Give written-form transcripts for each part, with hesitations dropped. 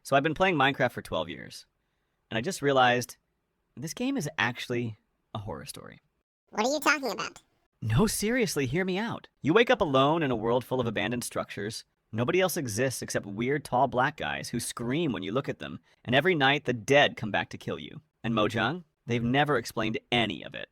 So I've been playing Minecraft for 12 years, and I just realized this game is actually a horror story. What are you talking about? No, seriously, hear me out. You wake up alone in a world full of abandoned structures. Nobody else exists except weird, tall black guys who scream when you look at them, and every night the dead come back to kill you. And Mojang? They've never explained any of it.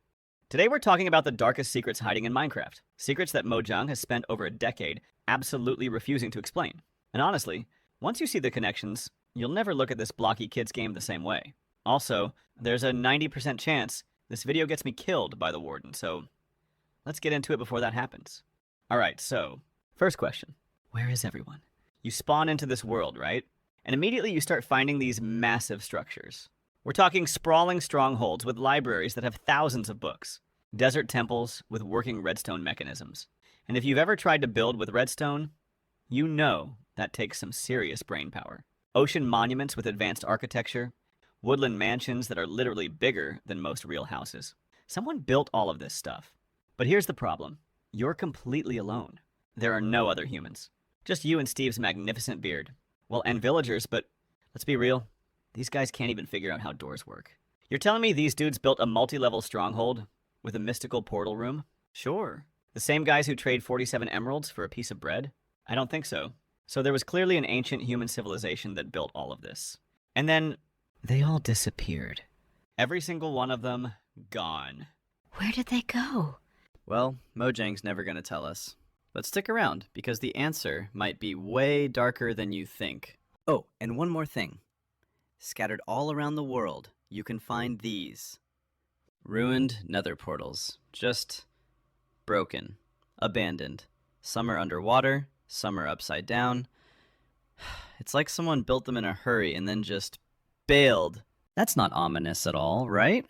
Today we're talking about the darkest secrets hiding in Minecraft. Secrets that Mojang has spent over a decade absolutely refusing to explain. And honestly, once you see the connections, you'll never look at this blocky kids game the same way. Also, there's a 90% chance this video gets me killed by the Warden, so let's get into it before that happens. Alright, so, first question. Where is everyone? You spawn into this world, right? And immediately you start finding these massive structures. We're talking sprawling strongholds with libraries that have thousands of books. Desert temples with working redstone mechanisms. And if you've ever tried to build with redstone, you know that takes some serious brain power. Ocean monuments with advanced architecture. Woodland mansions that are literally bigger than most real houses. Someone built all of this stuff. But here's the problem. You're completely alone. There are no other humans. Just you and Steve's magnificent beard. Well, and villagers, but let's be real. These guys can't even figure out how doors work. You're telling me these dudes built a multi-level stronghold with a mystical portal room? Sure. The same guys who trade 47 emeralds for a piece of bread? I don't think so. So there was clearly an ancient human civilization that built all of this. And then they all disappeared. Every single one of them gone. Where did they go? Well, Mojang's never going to tell us. But stick around, because the answer might be way darker than you think. Oh, and one more thing. Scattered all around the world, you can find these. Ruined nether portals. Just broken. Abandoned. Some are underwater, some are upside down. It's like someone built them in a hurry and then just bailed. That's not ominous at all, right?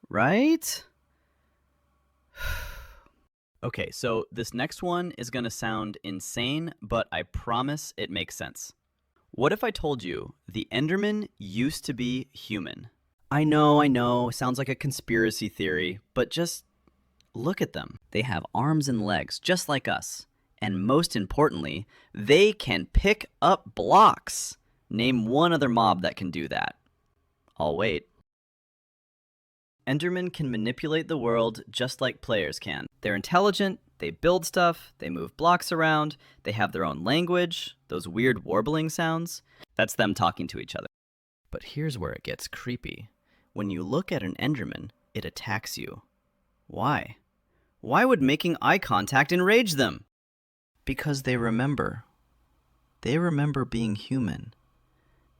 Right? Okay, so this next one is going to sound insane, but I promise it makes sense. What if I told you the Endermen used to be human? I know, sounds like a conspiracy theory, but just look at them. They have arms and legs, just like us. And most importantly, they can pick up blocks. Name one other mob that can do that. I'll wait. Endermen can manipulate the world just like players can. They're intelligent, they build stuff, they move blocks around, they have their own language, those weird warbling sounds. That's them talking to each other. But here's where it gets creepy. When you look at an Enderman, it attacks you. Why? Why would making eye contact enrage them? Because they remember. They remember being human.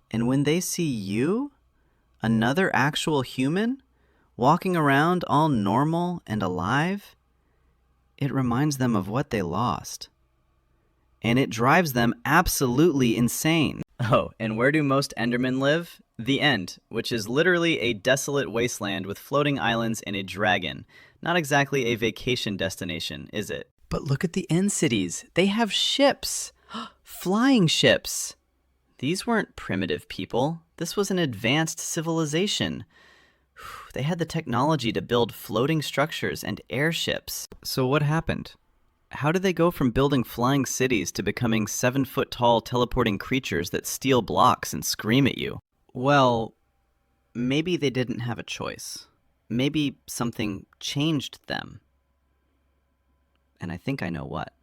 And when they see you, another actual human, walking around all normal and alive, it reminds them of what they lost. And it drives them absolutely insane. Oh, and where do most Endermen live? The End, which is literally a desolate wasteland with floating islands and a dragon. Not exactly a vacation destination, is it? But look at the End cities. They have ships. Flying ships. These weren't primitive people. This was an advanced civilization. They had the technology to build floating structures and airships. So what happened? How did they go from building flying cities to becoming 7-foot-tall teleporting creatures that steal blocks and scream at you? Well, maybe they didn't have a choice. Maybe something changed them. And I think I know what.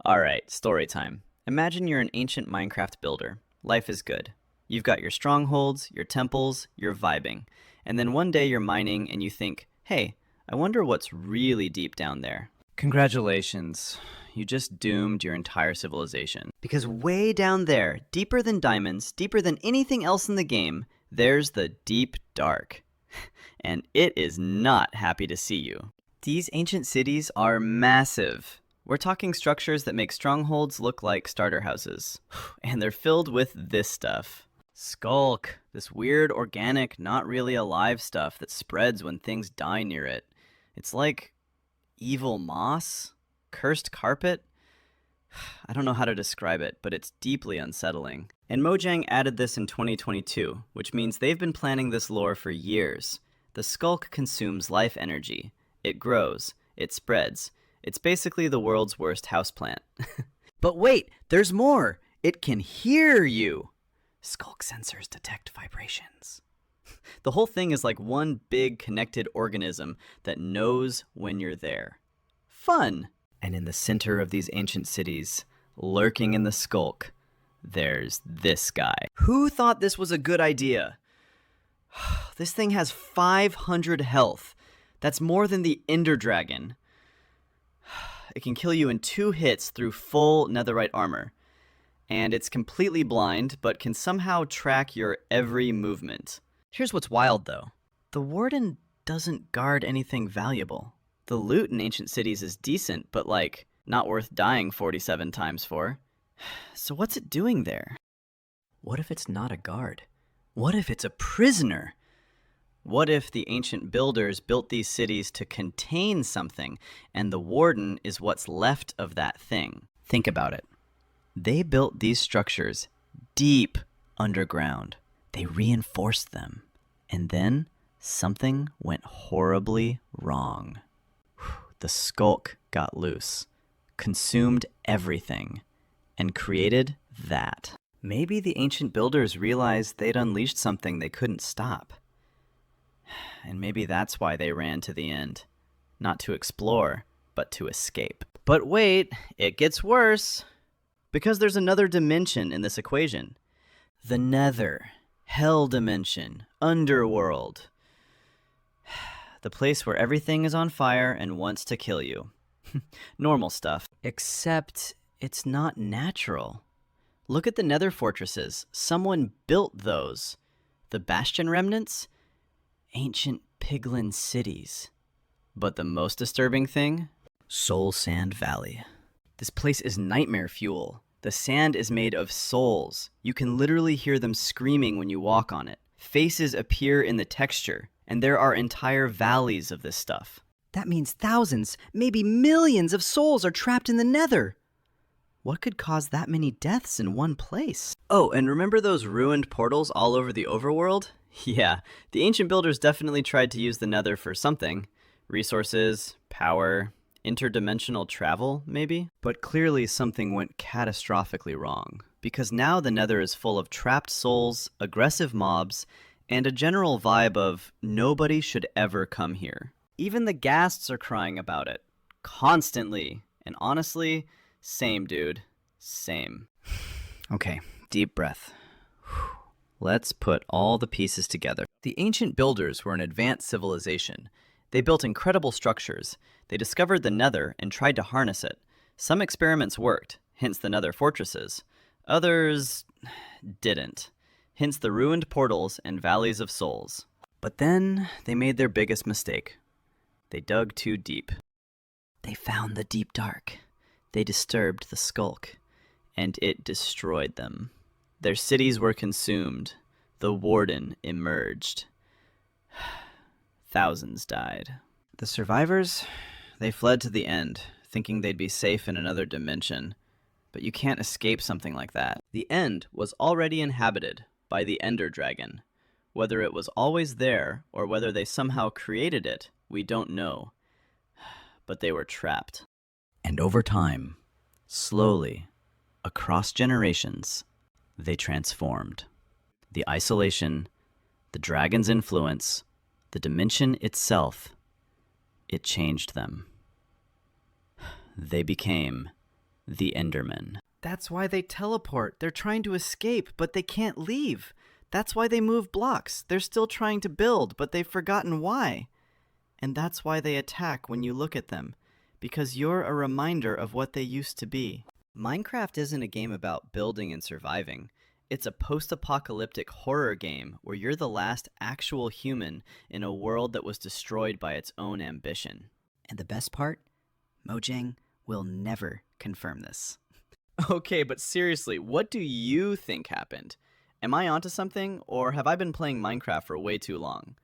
Alright, story time. Imagine you're an ancient Minecraft builder. Life is good. You've got your strongholds, your temples, you're vibing. And then one day you're mining and you think, hey, I wonder what's really deep down there. Congratulations. You just doomed your entire civilization. Because way down there, deeper than diamonds, deeper than anything else in the game, there's the deep dark. And it is not happy to see you. These ancient cities are massive. We're talking structures that make strongholds look like starter houses. And they're filled with this stuff. Skulk, this weird, organic, not really alive stuff that spreads when things die near it. It's like evil moss? Cursed carpet? I don't know how to describe it, but it's deeply unsettling. And Mojang added this in 2022, which means they've been planning this lore for years. The skulk consumes life energy. It grows. It spreads. It's basically the world's worst houseplant. But wait, there's more! It can hear you! Skulk sensors detect vibrations. The whole thing is like one big connected organism that knows when you're there. Fun! And in the center of these ancient cities, lurking in the skulk, there's this guy. Who thought this was a good idea? This thing has 500 health. That's more than the Ender Dragon. It can kill you in 2 hits through full netherite armor. And it's completely blind, but can somehow track your every movement. Here's what's wild, though. The Warden doesn't guard anything valuable. The loot in ancient cities is decent, but like, not worth dying 47 times for. So what's it doing there? What if it's not a guard? What if it's a prisoner? What if the ancient builders built these cities to contain something, and the Warden is what's left of that thing? Think about it. They built these structures deep underground. They reinforced them. And then something went horribly wrong. The skulk got loose, consumed everything, and created that. Maybe the ancient builders realized they'd unleashed something they couldn't stop. And maybe that's why they ran to the end. Not to explore, but to escape. But wait, it gets worse. Because there's another dimension in this equation. The Nether. Hell dimension. Underworld. The place where everything is on fire and wants to kill you. Normal stuff. Except it's not natural. Look at the Nether fortresses. Someone built those. The Bastion remnants? Ancient piglin cities. But the most disturbing thing? Soul Sand Valley. This place is nightmare fuel. The sand is made of souls. You can literally hear them screaming when you walk on it. Faces appear in the texture, and there are entire valleys of this stuff. That means thousands, maybe millions of souls are trapped in the Nether. What could cause that many deaths in one place? Oh, and remember those ruined portals all over the overworld? Yeah, the ancient builders definitely tried to use the Nether for something. Resources, power, interdimensional travel, maybe? But clearly something went catastrophically wrong, because now the Nether is full of trapped souls, aggressive mobs, and a general vibe of nobody should ever come here. Even the ghasts are crying about it. Constantly. And honestly, same, dude. Same. Okay, deep breath. Let's put all the pieces together. The ancient builders were an advanced civilization. They built incredible structures. They discovered the Nether and tried to harness it. Some experiments worked, hence the Nether fortresses. Others didn't, hence the ruined portals and valleys of souls. But then they made their biggest mistake. They dug too deep. They found the deep dark. They disturbed the skulk, and it destroyed them. Their cities were consumed. The Warden emerged. Thousands died. The survivors, they fled to the end, thinking they'd be safe in another dimension. But you can't escape something like that. The end was already inhabited by the Ender Dragon. Whether it was always there, or whether they somehow created it, we don't know. But they were trapped. And over time, slowly, across generations, they transformed. The isolation, the dragon's influence, the dimension itself, it changed them. They became the Endermen. That's why they teleport. They're trying to escape, but they can't leave. That's why they move blocks. They're still trying to build, but they've forgotten why. And that's why they attack when you look at them, because you're a reminder of what they used to be. Minecraft isn't a game about building and surviving. It's a post-apocalyptic horror game where you're the last actual human in a world that was destroyed by its own ambition. And the best part? Mojang will never confirm this. Okay, but seriously, what do you think happened? Am I onto something, or have I been playing Minecraft for way too long?